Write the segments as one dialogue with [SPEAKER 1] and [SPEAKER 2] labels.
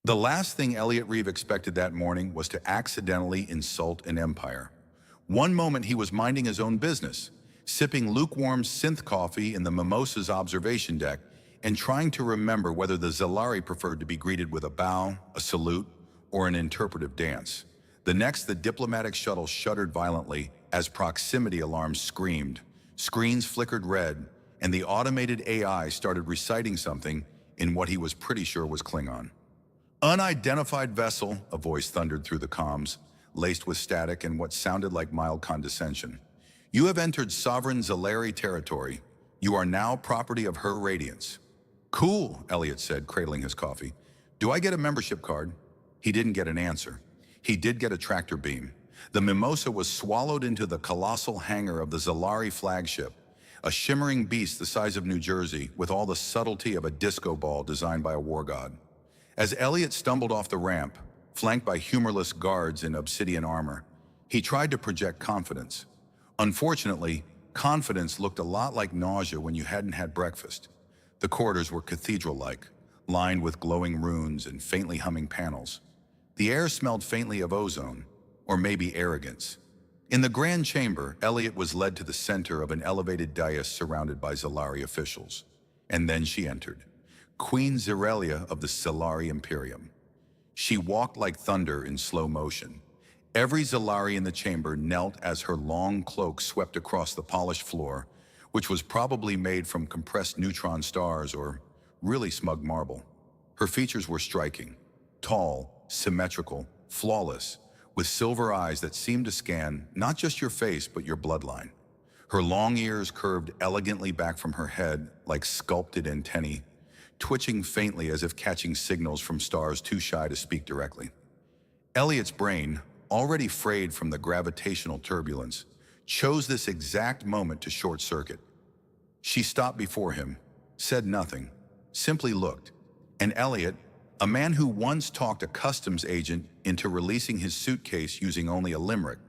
[SPEAKER 1] The last thing Elliot Reeve expected that morning was to accidentally insult an empire. One moment he was minding his own business, sipping lukewarm synth coffee in the Mimosa's observation deck and trying to remember whether the Zalari preferred to be greeted with a bow, a salute, or an interpretive dance. The next, the diplomatic shuttle shuddered violently as proximity alarms screamed, screens flickered red, and the automated AI started reciting something in what he was pretty sure was Klingon. Unidentified vessel, a voice thundered through the comms, laced with static and what sounded like mild condescension. You have entered sovereign Zalari territory. You are now property of her radiance. Cool, Elliot said, cradling his coffee. Do I get a membership card? He didn't get an answer. He did get a tractor beam. The Mimosa was swallowed into the colossal hangar of the Zalari flagship, a shimmering beast the size of New Jersey with all the subtlety of a disco ball designed by a war god. As Elliot stumbled off the ramp, flanked by humorless guards in obsidian armor, he tried to project confidence. Unfortunately, confidence looked a lot like nausea when you hadn't had breakfast. The corridors were cathedral-like, lined with glowing runes and faintly humming panels. The air smelled faintly of ozone, or maybe arrogance. In the grand chamber, Elliot was led to the center of an elevated dais surrounded by Zalari officials. And then she entered. Queen Zirelia of the Zalari Imperium. She walked like thunder in slow motion. Every Zalari in the chamber knelt as her long cloak swept across the polished floor, which was probably made from compressed neutron stars or really smug marble. Her features were striking, tall, symmetrical, flawless, with silver eyes that seemed to scan not just your face but your bloodline. Her long ears curved elegantly back from her head like sculpted antennae, twitching faintly as if catching signals from stars too shy to speak directly. Elliot's brain, already frayed from the gravitational turbulence, chose this exact moment to short-circuit. She stopped before him, said nothing, simply looked, and Elliot, a man who once talked a customs agent into releasing his suitcase using only a limerick,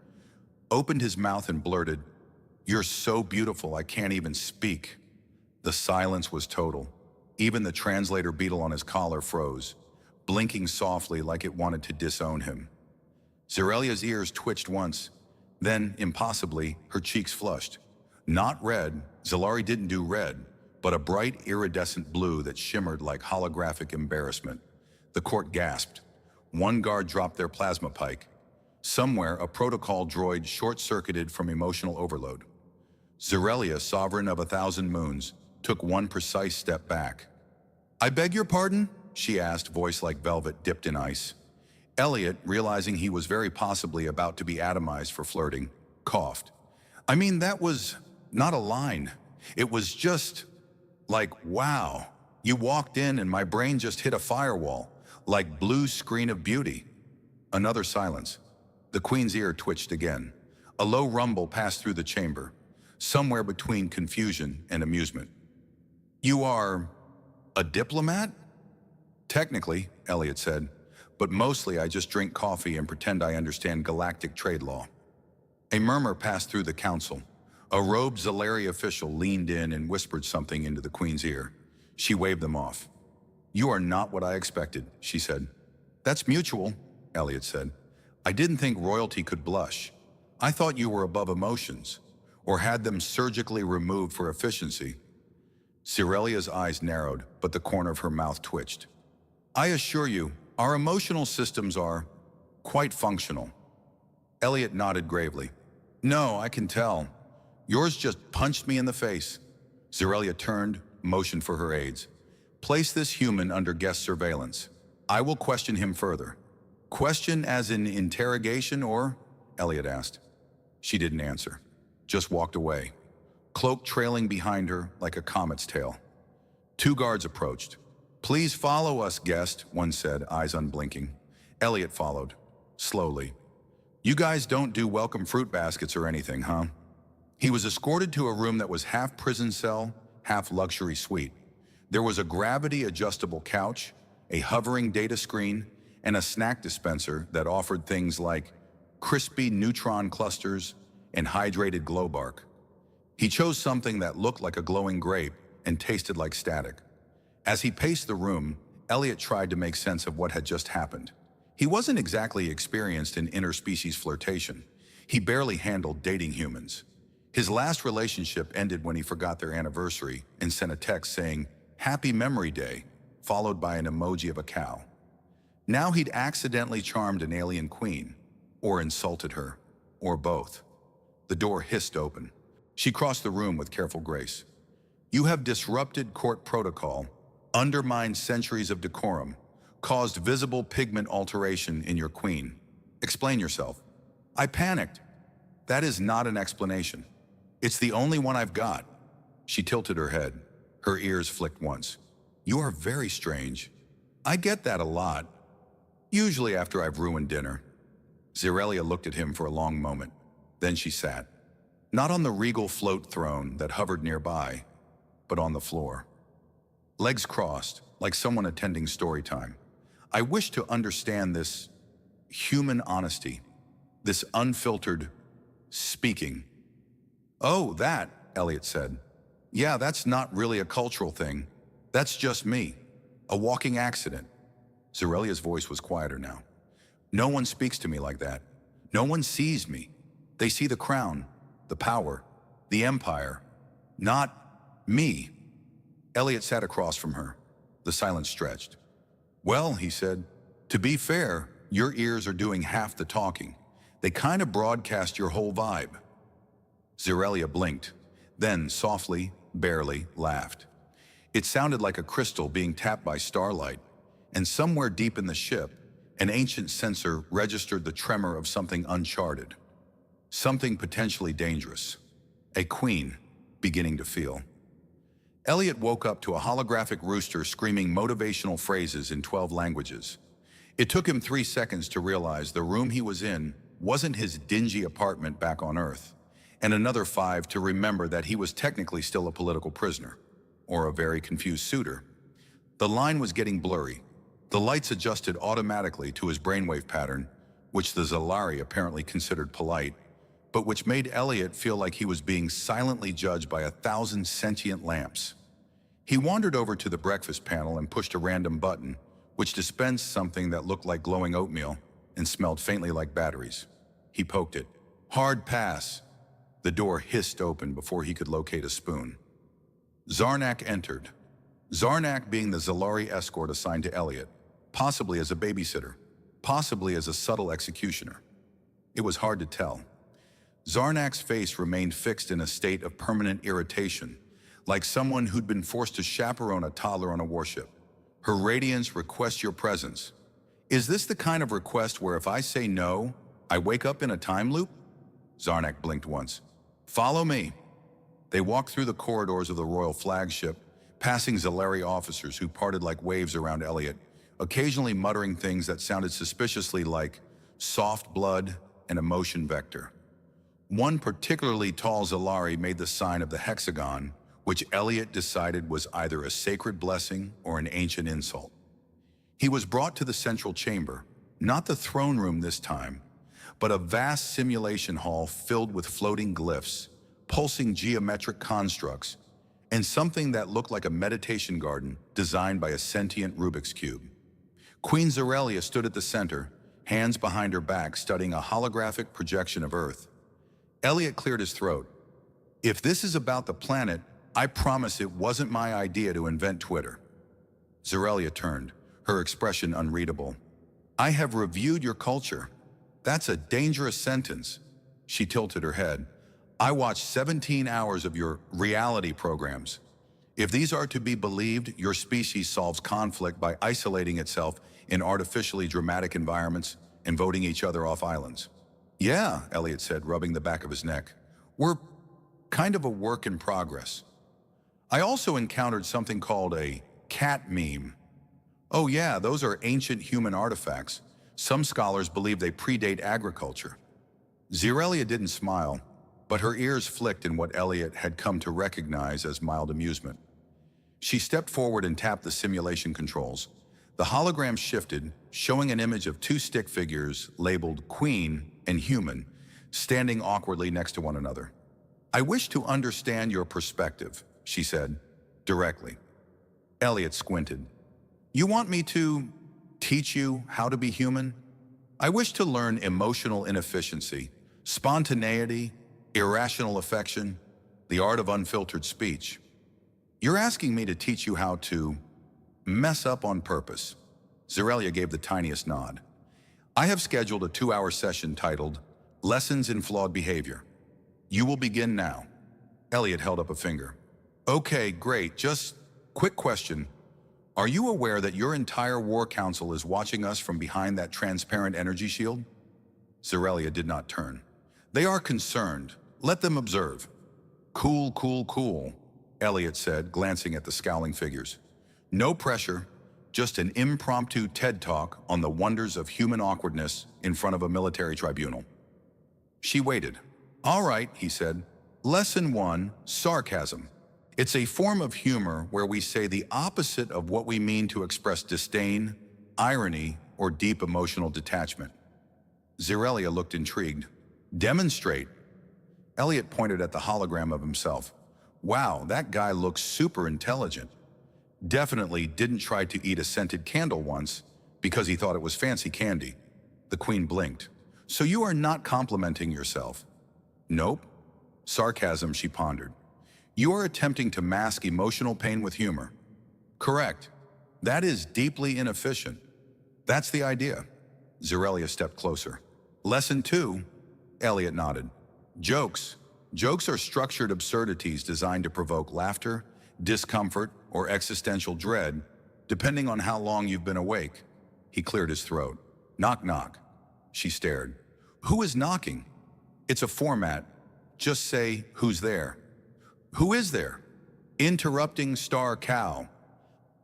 [SPEAKER 1] opened his mouth and blurted, "You're so beautiful I can't even speak." The silence was total. Even the translator beetle on his collar froze, blinking softly like it wanted to disown him. Zirelia's ears twitched once, then, impossibly, her cheeks flushed. Not red, Zalari didn't do red, but a bright iridescent blue that shimmered like holographic embarrassment. The court gasped. One guard dropped their plasma pike. Somewhere, a protocol droid short-circuited from emotional overload. Zirelia, sovereign of 1,000 moons, took one precise step back. "I beg your pardon?" she asked, voice like velvet dipped in ice. Elliot, realizing he was very possibly about to be atomized for flirting, coughed. "I mean, that was not a line. It was just like, wow. You walked in and my brain just hit a firewall, like blue screen of beauty." Another silence. The Queen's ear twitched again. A low rumble passed through the chamber, somewhere between confusion and amusement. "You are a diplomat?" "Technically," Elliot said, "but mostly I just drink coffee and pretend I understand galactic trade law." A murmur passed through the council. A robed Zalari official leaned in and whispered something into the Queen's ear. She waved them off. "You are not what I expected," she said. "That's mutual," Elliot said. "I didn't think royalty could blush. I thought you were above emotions, or had them surgically removed for efficiency." Zirelia's eyes narrowed, but the corner of her mouth twitched. "I assure you, our emotional systems are quite functional." Elliot nodded gravely. "No, I can tell. Yours just punched me in the face." Zirelia turned, motioned for her aides. "Place this human under guest surveillance. I will question him further." "Question as in interrogation or?" Elliot asked. She didn't answer, just walked away, cloak trailing behind her like a comet's tail. Two guards approached. "Please follow us, guest," one said, eyes unblinking. Elliot followed, slowly. "You guys don't do welcome fruit baskets or anything, huh?" He was escorted to a room that was half prison cell, half luxury suite. There was a gravity-adjustable couch, a hovering data screen, and a snack dispenser that offered things like crispy neutron clusters and hydrated glow bark. He chose something that looked like a glowing grape and tasted like static. As he paced the room, Elliot tried to make sense of what had just happened. He wasn't exactly experienced in interspecies flirtation. He barely handled dating humans. His last relationship ended when he forgot their anniversary and sent a text saying, "Happy Memory Day," followed by an emoji of a cow. Now he'd accidentally charmed an alien queen, or insulted her, or both. The door hissed open. She crossed the room with careful grace. "You have disrupted court protocol, undermined centuries of decorum, caused visible pigment alteration in your queen. Explain yourself." I panicked. "That is not an explanation. It's the only one I've got." She tilted her head. Her ears flicked once. "You are very strange. I get that a lot. Usually after I've ruined dinner." Zerelia looked at him for a long moment. Then she sat. Not on the regal float throne that hovered nearby, but on the floor. Legs crossed, like someone attending story time. "I wish to understand this human honesty, this unfiltered speaking." "Oh, that," Elliot said. "Yeah, that's not really a cultural thing. That's just me. A walking accident." Zerelia's voice was quieter now. "No one speaks to me like that. No one sees me. They see the crown, the power, the empire. Not me." Elliot sat across from her. The silence stretched. "Well," he said, "to be fair, your ears are doing half the talking. They kind of broadcast your whole vibe." Zerelia blinked, then softly, barely, laughed. It sounded like a crystal being tapped by starlight, and somewhere deep in the ship, an ancient sensor registered the tremor of something uncharted. Something potentially dangerous. A queen beginning to feel. Elliot woke up to a holographic rooster screaming motivational phrases in 12 languages. It took him 3 seconds to realize the room he was in wasn't his dingy apartment back on Earth, and another 5 to remember that he was technically still a political prisoner, or a very confused suitor. The line was getting blurry. The lights adjusted automatically to his brainwave pattern, which the Zalari apparently considered polite, but which made Elliot feel like he was being silently judged by 1,000 sentient lamps. He wandered over to the breakfast panel and pushed a random button, which dispensed something that looked like glowing oatmeal and smelled faintly like batteries. He poked it. Hard pass. The door hissed open before he could locate a spoon. Zarnak entered. Zarnak being the Zalari escort assigned to Elliot, possibly as a babysitter, possibly as a subtle executioner. It was hard to tell. Zarnak's face remained fixed in a state of permanent irritation, like someone who'd been forced to chaperone a toddler on a warship. Her radiance requests your presence. Is this the kind of request where if I say no, I wake up in a time loop? Zarnak blinked once. Follow me. They walked through the corridors of the royal flagship, passing Zalari officers who parted like waves around Elliot, occasionally muttering things that sounded suspiciously like soft blood and emotion vector. One particularly tall Zalari made the sign of the hexagon, which Elliot decided was either a sacred blessing or an ancient insult. He was brought to the central chamber, not the throne room this time, but a vast simulation hall filled with floating glyphs, pulsing geometric constructs, and something that looked like a meditation garden designed by a sentient Rubik's Cube. Queen Zerelia stood at the center, hands behind her back studying a holographic projection of Earth. Elliot cleared his throat. If this is about the planet, I promise it wasn't my idea to invent Twitter. Zerelia turned, her expression unreadable. I have reviewed your culture. That's a dangerous sentence. She tilted her head. I watched 17 hours of your reality programs. If these are to be believed, your species solves conflict by isolating itself in artificially dramatic environments and voting each other off islands. Yeah, Elliot said, rubbing the back of his neck. We're kind of a work in progress. I also encountered something called a cat meme. Oh yeah, those are ancient human artifacts. Some scholars believe they predate agriculture. Zerelia didn't smile, but her ears flicked in what Elliot had come to recognize as mild amusement. She stepped forward and tapped the simulation controls. The hologram shifted, showing an image of 2 stick figures labeled Queen and Human, standing awkwardly next to one another. I wish to understand your perspective, she said, directly. Elliot squinted. You want me to teach you how to be human? I wish to learn emotional inefficiency, spontaneity, irrational affection, the art of unfiltered speech. You're asking me to teach you how to mess up on purpose. Zerelia gave the tiniest nod. I have scheduled a 2-hour session titled Lessons in Flawed Behavior. You will begin now. Elliot held up a finger. Okay, great. Just quick question. Are you aware that your entire war council is watching us from behind that transparent energy shield? Zerelia did not turn. They are concerned. Let them observe. Cool, cool, cool, Elliot said, glancing at the scowling figures. No pressure, just an impromptu TED Talk on the wonders of human awkwardness in front of a military tribunal. She waited. All right, he said. Lesson 1, sarcasm. It's a form of humor where we say the opposite of what we mean to express disdain, irony, or deep emotional detachment. Zerelia looked intrigued. Demonstrate. Elliot pointed at the hologram of himself. Wow, that guy looks super intelligent. Definitely didn't try to eat a scented candle once because he thought it was fancy candy. The Queen blinked. So you are not complimenting yourself? Nope. Sarcasm, she pondered. You are attempting to mask emotional pain with humor. Correct. That is deeply inefficient. That's the idea. Zerelia stepped closer. Lesson 2, Elliot nodded. Jokes. Jokes are structured absurdities designed to provoke laughter, discomfort, or existential dread, depending on how long you've been awake. He cleared his throat. Knock, knock. She stared. Who is knocking? It's a format. Just say, who's there? Who is there? Interrupting star cow.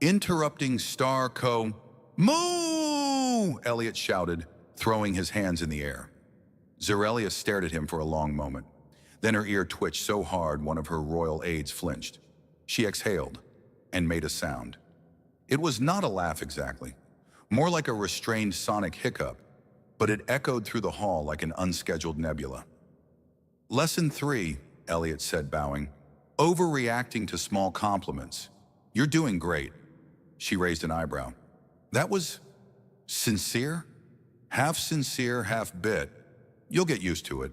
[SPEAKER 1] Interrupting star co. Moo! Elliot shouted, throwing his hands in the air. Zerelia stared at him for a long moment. Then her ear twitched so hard one of her royal aides flinched. She exhaled and made a sound. It was not a laugh exactly, more like a restrained sonic hiccup, but it echoed through the hall like an unscheduled nebula. Lesson 3, Elliot said, bowing. Overreacting to small compliments. You're doing great. She raised an eyebrow. That was sincere? Half sincere, half bit. You'll get used to it.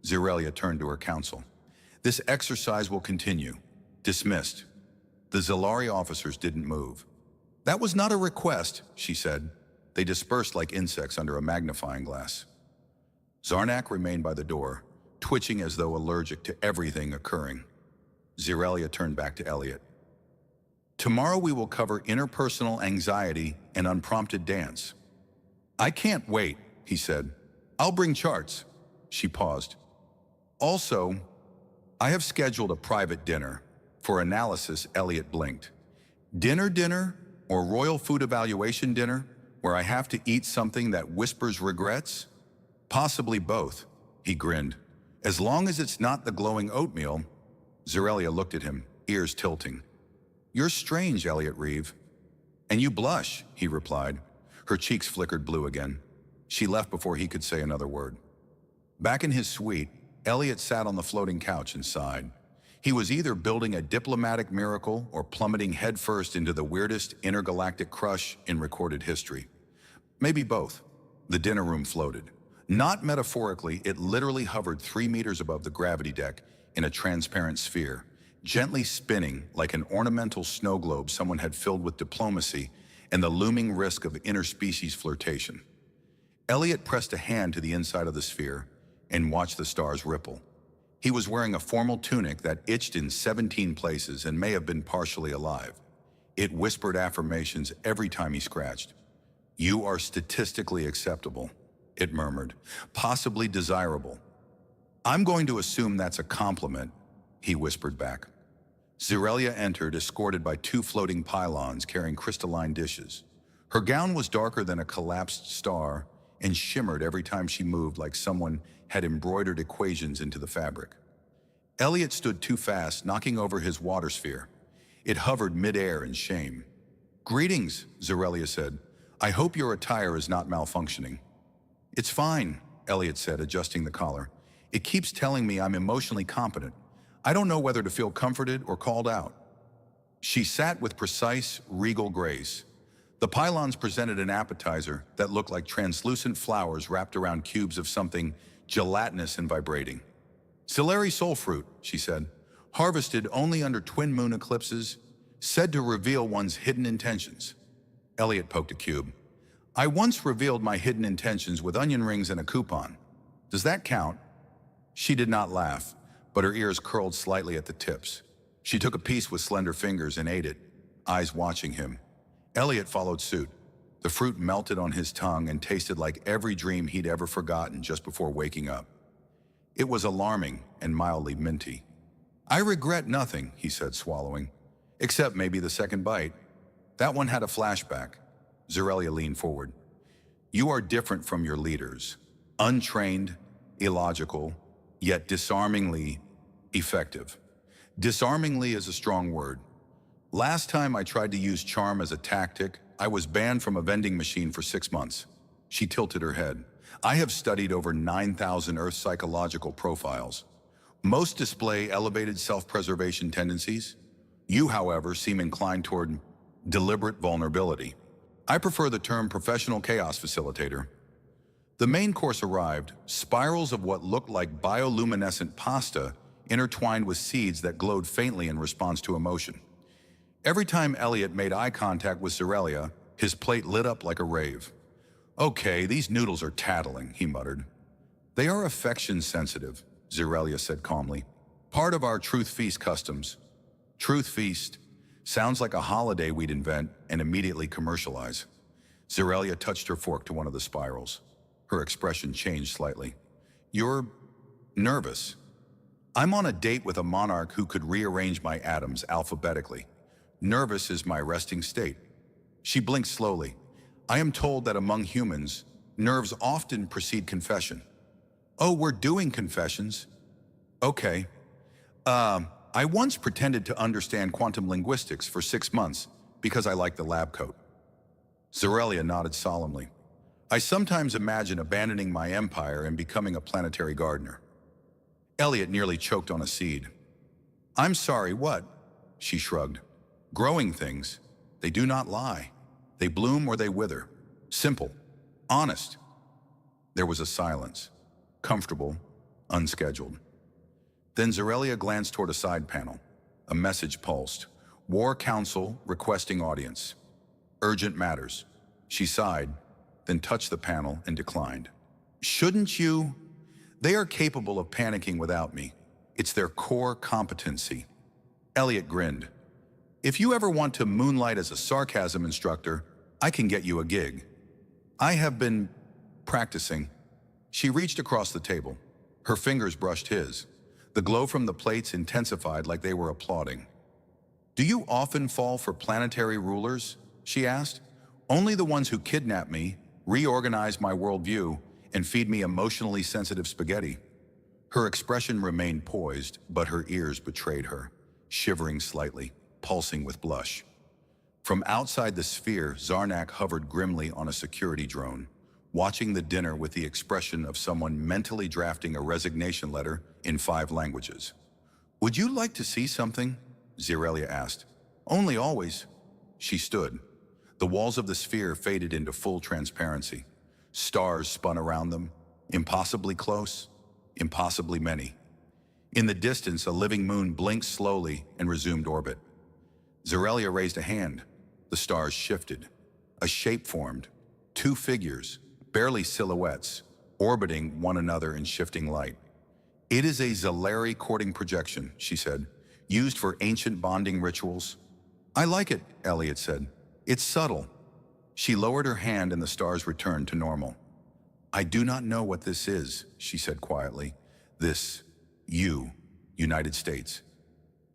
[SPEAKER 1] Zerelia turned to her counsel. This exercise will continue. Dismissed. The Zalari officers didn't move. That was not a request, she said. They dispersed like insects under a magnifying glass. Zarnak remained by the door, twitching as though allergic to everything occurring. Zerelia turned back to Elliot. Tomorrow we will cover interpersonal anxiety and unprompted dance. I can't wait, he said. I'll bring charts. She paused. Also, I have scheduled a private dinner. For analysis, Elliot blinked. Dinner or royal food evaluation dinner where I have to eat something that whispers regrets? Possibly both, he grinned. As long as it's not the glowing oatmeal. Zerelia looked at him, ears tilting. You're strange, Elliot Reeve. And you blush, he replied. Her cheeks flickered blue again. She left before he could say another word. Back in his suite, Elliot sat on the floating couch and sighed. He was either building a diplomatic miracle or plummeting headfirst into the weirdest intergalactic crush in recorded history. Maybe both. The dinner room floated. Not metaphorically, it literally hovered 3 meters above the gravity deck in a transparent sphere, gently spinning like an ornamental snow globe someone had filled with diplomacy and the looming risk of interspecies flirtation. Elliot pressed a hand to the inside of the sphere and watched the stars ripple. He was wearing a formal tunic that itched in 17 places and may have been partially alive. It whispered affirmations every time he scratched. You are statistically acceptable, it murmured, possibly desirable. I'm going to assume that's a compliment, he whispered back. Zerelia entered, escorted by 2 floating pylons carrying crystalline dishes. Her gown was darker than a collapsed star and shimmered every time she moved like someone had embroidered equations into the fabric. Elliot stood too fast, knocking over his water sphere. It hovered midair in shame. Greetings, Zerelia said. I hope your attire is not malfunctioning. It's fine, Elliot said, adjusting the collar. It keeps telling me I'm emotionally competent. I don't know whether to feel comforted or called out. She sat with precise, regal grace. The pylons presented an appetizer that looked like translucent flowers wrapped around cubes of something gelatinous and vibrating. Celery soul fruit, she said, harvested only under twin moon eclipses, said to reveal one's hidden intentions. Elliot poked a cube. I once revealed my hidden intentions with onion rings and a coupon. Does that count? She did not laugh, but her ears curled slightly at the tips. She took a piece with slender fingers and ate it, eyes watching him. Elliot followed suit. The fruit melted on his tongue and tasted like every dream he'd ever forgotten just before waking up. It was alarming and mildly minty. I regret nothing, he said, swallowing, except maybe the second bite. That one had a flashback. Zerelia leaned forward. You are different from your leaders. Untrained, illogical, yet disarmingly effective. Disarmingly is a strong word. Last time I tried to use charm as a tactic, I was banned from a vending machine for 6 months. She tilted her head. I have studied over 9,000 Earth psychological profiles. Most display elevated self-preservation tendencies. You, however, seem inclined toward deliberate vulnerability. I prefer the term professional chaos facilitator. The main course arrived, spirals of what looked like bioluminescent pasta intertwined with seeds that glowed faintly in response to emotion. Every time Elliot made eye contact with Zerelia, his plate lit up like a rave. Okay, these noodles are tattling, he muttered. They are affection sensitive, Zerelia said calmly. Part of our Truth Feast customs. Truth Feast sounds like a holiday we'd invent and immediately commercialize. Zerelia touched her fork to one of the spirals. Her expression changed slightly. You're nervous. I'm on a date with a monarch who could rearrange my atoms alphabetically. Nervous is my resting state. She blinked slowly. I am told that among humans, nerves often precede confession. Oh, we're doing confessions? Okay. I once pretended to understand quantum linguistics for 6 months because I liked the lab coat. Zerelia nodded solemnly. I sometimes imagine abandoning my empire and becoming a planetary gardener. Elliot nearly choked on a seed. I'm sorry, what? She shrugged. Growing things, they do not lie. They bloom or they wither. Simple. Honest. There was a silence. Comfortable. Unscheduled. Then Zerelia glanced toward a side panel. A message pulsed. War Council requesting audience. Urgent matters. She sighed, then touched the panel and declined. Shouldn't you? They are capable of panicking without me. It's their core competency. Elliot grinned. If you ever want to moonlight as a sarcasm instructor, I can get you a gig. I have been practicing. She reached across the table. Her fingers brushed his. The glow from the plates intensified like they were applauding. Do you often fall for planetary rulers? She asked. Only the ones who kidnap me, reorganize my worldview, and feed me emotionally sensitive spaghetti. Her expression remained poised, but her ears betrayed her, shivering slightly, pulsing with blush. From outside the sphere, Zarnak hovered grimly on a security drone, watching the dinner with the expression of someone mentally drafting a resignation letter in 5 languages. Would you like to see something? Zerelia asked. Only always. She stood. The walls of the sphere faded into full transparency. Stars spun around them, impossibly close, impossibly many. In the distance, a living moon blinked slowly and resumed orbit. Zerelia raised a hand. The stars shifted. A shape formed. 2 figures, barely silhouettes, orbiting one another in shifting light. It is a Zeleri courting projection, she said, used for ancient bonding rituals. I like it, Elliot said. It's subtle. She lowered her hand and the stars returned to normal. I do not know what this is, she said quietly. This, United States.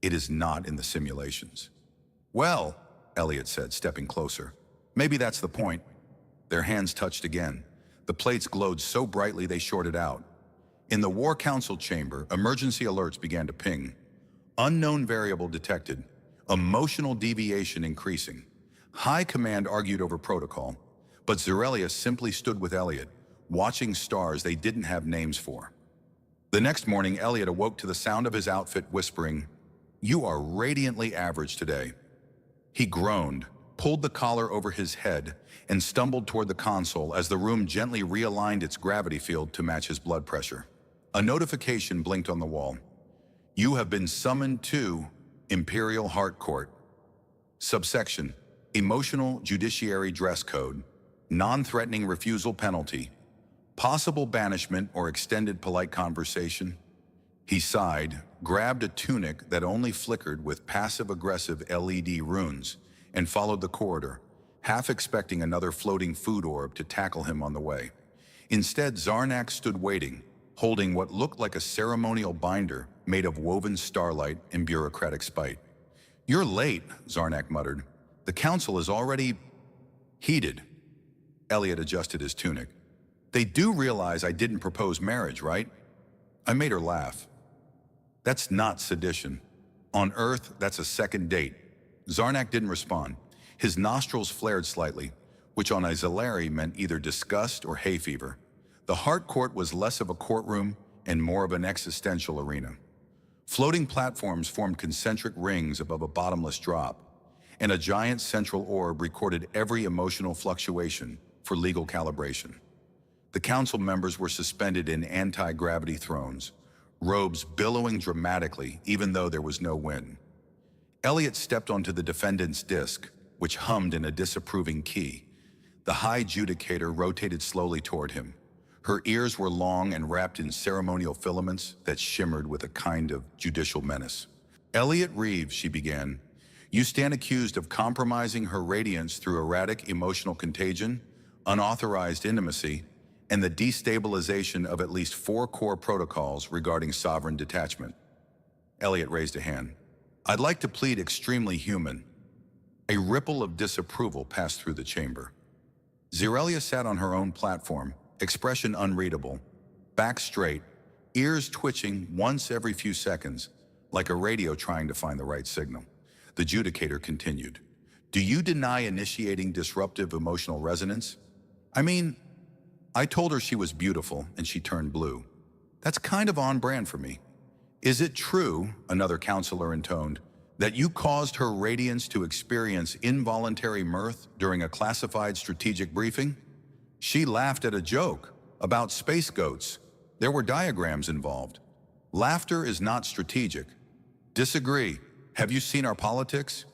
[SPEAKER 1] It is not in the simulations. Well, Elliot said, stepping closer. Maybe that's the point. Their hands touched again. The plates glowed so brightly they shorted out. In the War Council chamber, emergency alerts began to ping. Unknown variable detected. Emotional deviation increasing. High command argued over protocol, but Zerelia simply stood with Elliot, watching stars they didn't have names for. The next morning, Elliot awoke to the sound of his outfit whispering, "You are radiantly average today." He groaned, pulled the collar over his head, and stumbled toward the console as the room gently realigned its gravity field to match his blood pressure. A notification blinked on the wall. You have been summoned to Imperial Heart Court. Subsection: Emotional Judiciary Dress Code. Non-threatening refusal penalty. Possible banishment or extended polite conversation. He sighed, grabbed a tunic that only flickered with passive-aggressive LED runes, and followed the corridor, half expecting another floating food orb to tackle him on the way. Instead, Zarnak stood waiting, holding what looked like a ceremonial binder made of woven starlight and bureaucratic spite. You're late, Zarnak muttered. The council is already heated. Elliot adjusted his tunic. They do realize I didn't propose marriage, right? I made her laugh. That's not sedition. On Earth, that's a second date. Zarnak didn't respond. His nostrils flared slightly, which on Isolari meant either disgust or hay fever. The Heart Court was less of a courtroom and more of an existential arena. Floating platforms formed concentric rings above a bottomless drop, and a giant central orb recorded every emotional fluctuation for legal calibration. The council members were suspended in anti-gravity thrones, robes billowing dramatically even though there was no wind. Elliot stepped onto the defendant's disc, which hummed in a disapproving key. The high judicator rotated slowly toward him. Her ears were long and wrapped in ceremonial filaments that shimmered with a kind of judicial menace. Elliot Reeves, she began, you stand accused of compromising her radiance through erratic emotional contagion, unauthorized intimacy, and the destabilization of at least 4 core protocols regarding sovereign detachment. Elliot raised a hand. I'd like to plead extremely human. A ripple of disapproval passed through the chamber. Zirelia sat on her own platform, expression unreadable, back straight, ears twitching once every few seconds, like a radio trying to find the right signal. The judicator continued. Do you deny initiating disruptive emotional resonance? I mean, I told her she was beautiful and she turned blue. That's kind of on brand for me. Is it true, another counselor intoned, that you caused her radiance to experience involuntary mirth during a classified strategic briefing? She laughed at a joke about space goats. There were diagrams involved. Laughter is not strategic. Disagree. Have you seen our politics?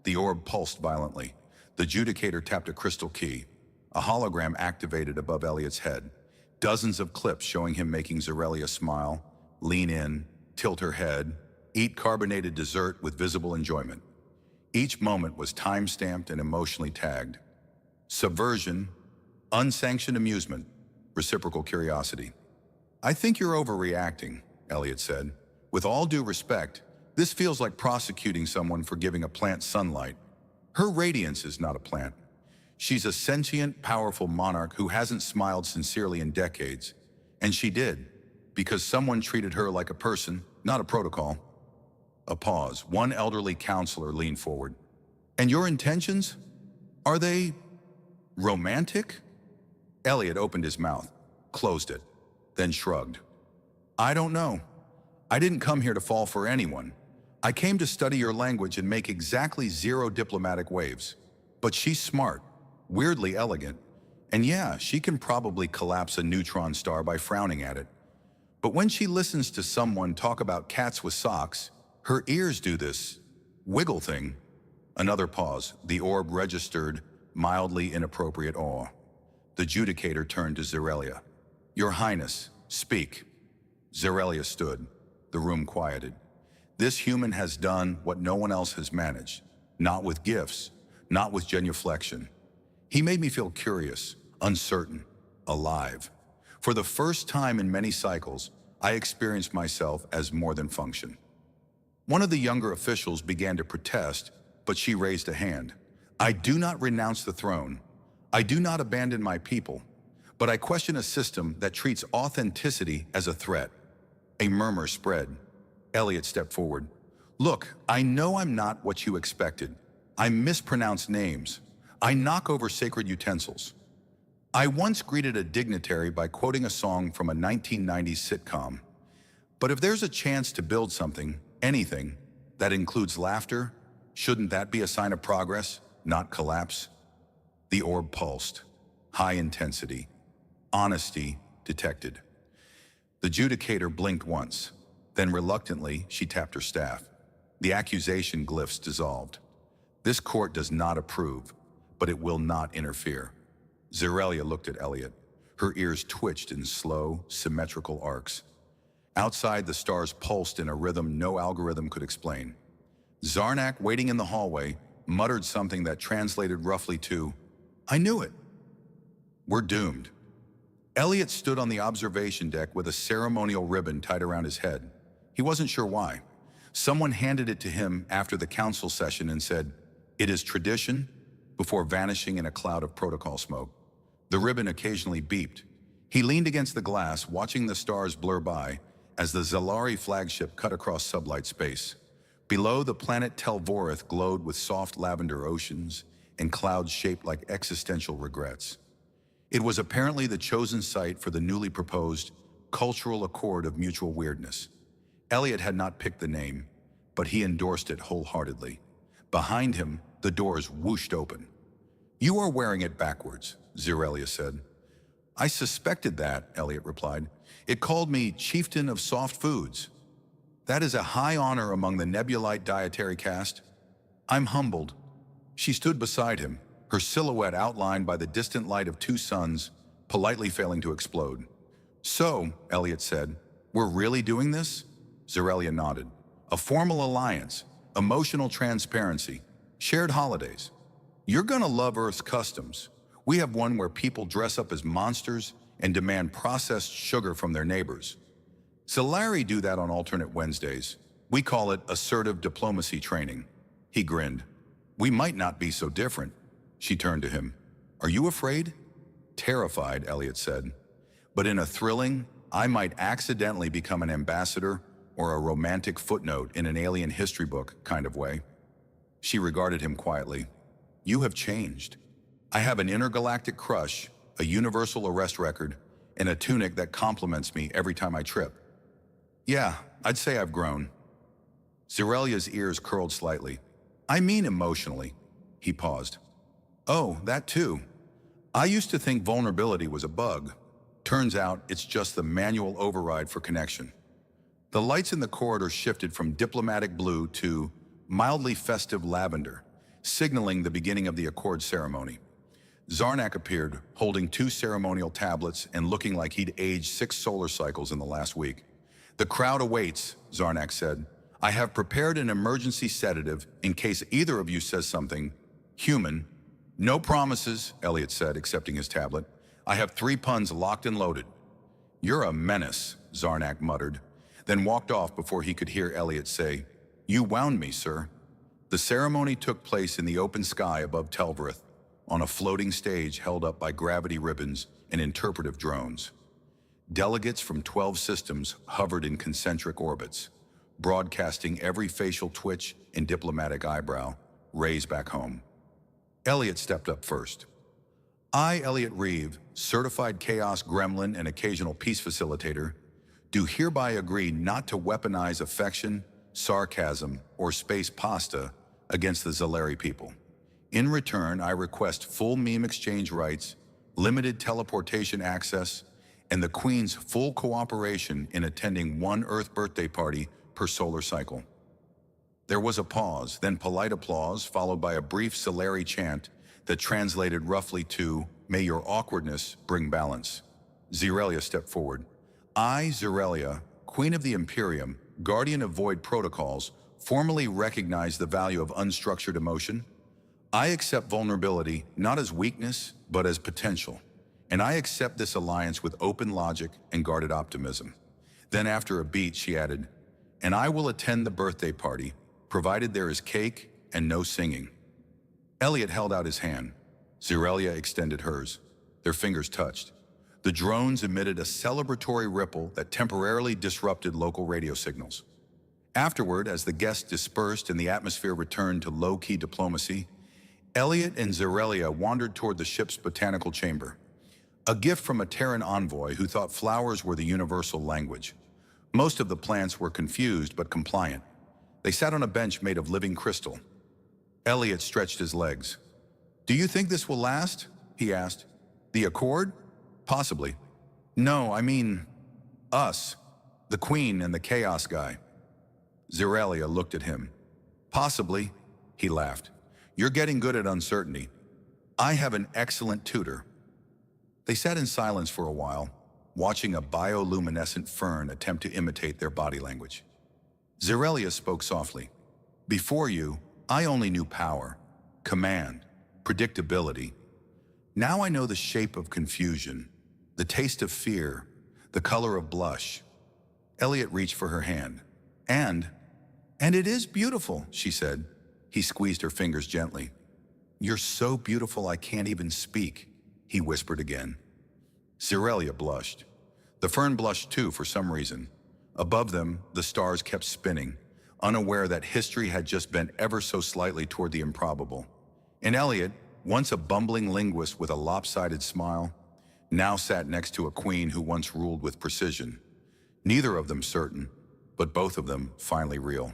[SPEAKER 1] The orb pulsed violently. The judicator tapped a crystal key. A hologram activated above Elliot's head. Dozens of clips showing him making Zirelia smile, lean in, tilt her head, eat carbonated dessert with visible enjoyment. Each moment was time-stamped and emotionally tagged. Subversion, unsanctioned amusement, reciprocal curiosity. I think you're overreacting, Elliot said. With all due respect, this feels like prosecuting someone for giving a plant sunlight. Her radiance is not a plant. She's a sentient, powerful monarch who hasn't smiled sincerely in decades. And she did, because someone treated her like a person, not a protocol. A pause. One elderly counselor leaned forward. And your intentions? Are they romantic? Elliot opened his mouth, closed it, then shrugged. I don't know. I didn't come here to fall for anyone. I came to study your language and make exactly 0 diplomatic waves. But she's smart, weirdly elegant, and yeah, she can probably collapse a neutron star by frowning at it. But when she listens to someone talk about cats with socks, her ears do this wiggle thing. Another pause. The orb registered mildly inappropriate awe. The judicator turned to Zirelia. Your Highness, speak. Zirelia stood. The room quieted. This human has done what no one else has managed. Not with gifts, not with genuflection. He made me feel curious, uncertain, alive. For the first time in many cycles, I experienced myself as more than function. One of the younger officials began to protest, but she raised a hand. I do not renounce the throne. I do not abandon my people, but I question a system that treats authenticity as a threat. A murmur spread. Elliot stepped forward. Look, I know I'm not what you expected. I mispronounce names. I knock over sacred utensils. I once greeted a dignitary by quoting a song from a 1990s sitcom. But if there's a chance to build something, anything, that includes laughter, shouldn't that be a sign of progress, not collapse. The orb pulsed. High intensity. Honesty detected. The judicator blinked once. Then reluctantly, she tapped her staff. The accusation glyphs dissolved. This court does not approve, but it will not interfere. Zerelia looked at Elliot. Her ears twitched in slow, symmetrical arcs. Outside, the stars pulsed in a rhythm no algorithm could explain. Zarnak, waiting in the hallway, muttered something that translated roughly to, "I knew it." "We're doomed." Elliot stood on the observation deck with a ceremonial ribbon tied around his head. He wasn't sure why. Someone handed it to him after the council session and said, "It is tradition," before vanishing in a cloud of protocol smoke. The ribbon occasionally beeped. He leaned against the glass, watching the stars blur by as the Zalari flagship cut across sublight space. Below, the planet Telvorith glowed with soft lavender oceans and clouds shaped like existential regrets. It was apparently the chosen site for the newly proposed Cultural Accord of Mutual Weirdness. Elliot had not picked the name, but he endorsed it wholeheartedly. Behind him, the doors whooshed open. "You are wearing it backwards," Zerelia said. "I suspected that," Elliot replied. "It called me Chieftain of Soft Foods. That is a high honor among the Nebulite dietary caste. I'm humbled." She stood beside him, her silhouette outlined by the distant light of two suns, politely failing to explode. "So," Elliot said, "we're really doing this?" Zerelia nodded. "A formal alliance, emotional transparency, shared holidays. You're gonna love Earth's customs. We have one where people dress up as monsters and demand processed sugar from their neighbors. Solari do that on alternate Wednesdays. We call it assertive diplomacy training." He grinned. "We might not be so different." She turned to him. "Are you afraid?" "Terrified," Elliot said. "But in a thrilling, I might accidentally become an ambassador or a romantic footnote in an alien history book kind of way." She regarded him quietly. "You have changed. I have an intergalactic crush, a universal arrest record, and a tunic that compliments me every time I trip." "Yeah, I'd say I've grown." Zerelia's ears curled slightly. "I mean emotionally." He paused. "Oh, that too. I used to think vulnerability was a bug. Turns out it's just the manual override for connection." The lights in the corridor shifted from diplomatic blue to mildly festive lavender, signaling the beginning of the accord ceremony. Zarnak appeared, holding two ceremonial tablets and looking like he'd aged 6 solar cycles in the last week. "The crowd awaits," Zarnak said. "I have prepared an emergency sedative in case either of you says something human." "No promises," Elliot said, accepting his tablet. "I have 3 puns locked and loaded." "You're a menace," Zarnak muttered, then walked off before he could hear Elliot say, "You wound me, sir." The ceremony took place in the open sky above Telvorith, on a floating stage held up by gravity ribbons and interpretive drones. Delegates from 12 systems hovered in concentric orbits, broadcasting every facial twitch and diplomatic eyebrow, raised back home. Elliot stepped up first. "I, Elliot Reeve, certified chaos gremlin and occasional peace facilitator, do hereby agree not to weaponize affection, sarcasm, or space pasta against the Zalari people. In return, I request full meme exchange rights, limited teleportation access, and the Queen's full cooperation in attending 1 Earth birthday party per solar cycle." There was a pause, then polite applause, followed by a brief Solari chant that translated roughly to, "May your awkwardness bring balance." Zerelia stepped forward. "I, Zerelia, Queen of the Imperium, Guardian of Void Protocols, formally recognize the value of unstructured emotion. I accept vulnerability not as weakness, but as potential. And I accept this alliance with open logic and guarded optimism." Then after a beat, she added, "And I will attend the birthday party, provided there is cake and no singing." Elliot held out his hand. Zerelia extended hers. Their fingers touched. The drones emitted a celebratory ripple that temporarily disrupted local radio signals. Afterward, as the guests dispersed and the atmosphere returned to low-key diplomacy, Elliot and Zerelia wandered toward the ship's botanical chamber. A gift from a Terran envoy who thought flowers were the universal language. Most of the plants were confused but compliant. They sat on a bench made of living crystal. Elliot stretched his legs. Do you think this will last? He asked. The Accord? Possibly. No, I mean, us. The Queen and the Chaos guy. Zerelia looked at him. Possibly, he laughed. You're getting good at uncertainty. I have an excellent tutor. They sat in silence for a while, watching a bioluminescent fern attempt to imitate their body language. Zerelia spoke softly. Before you, I only knew power, command, predictability. Now I know the shape of confusion, the taste of fear, the color of blush. Elliot reached for her hand. And it is beautiful, she said. He squeezed her fingers gently. You're so beautiful I can't even speak, he whispered again. Zerelia blushed. The fern blushed too for some reason. Above them, the stars kept spinning, unaware that history had just bent ever so slightly toward the improbable. And Elliot, once a bumbling linguist with a lopsided smile, now sat next to a queen who once ruled with precision. Neither of them certain, but both of them finally real.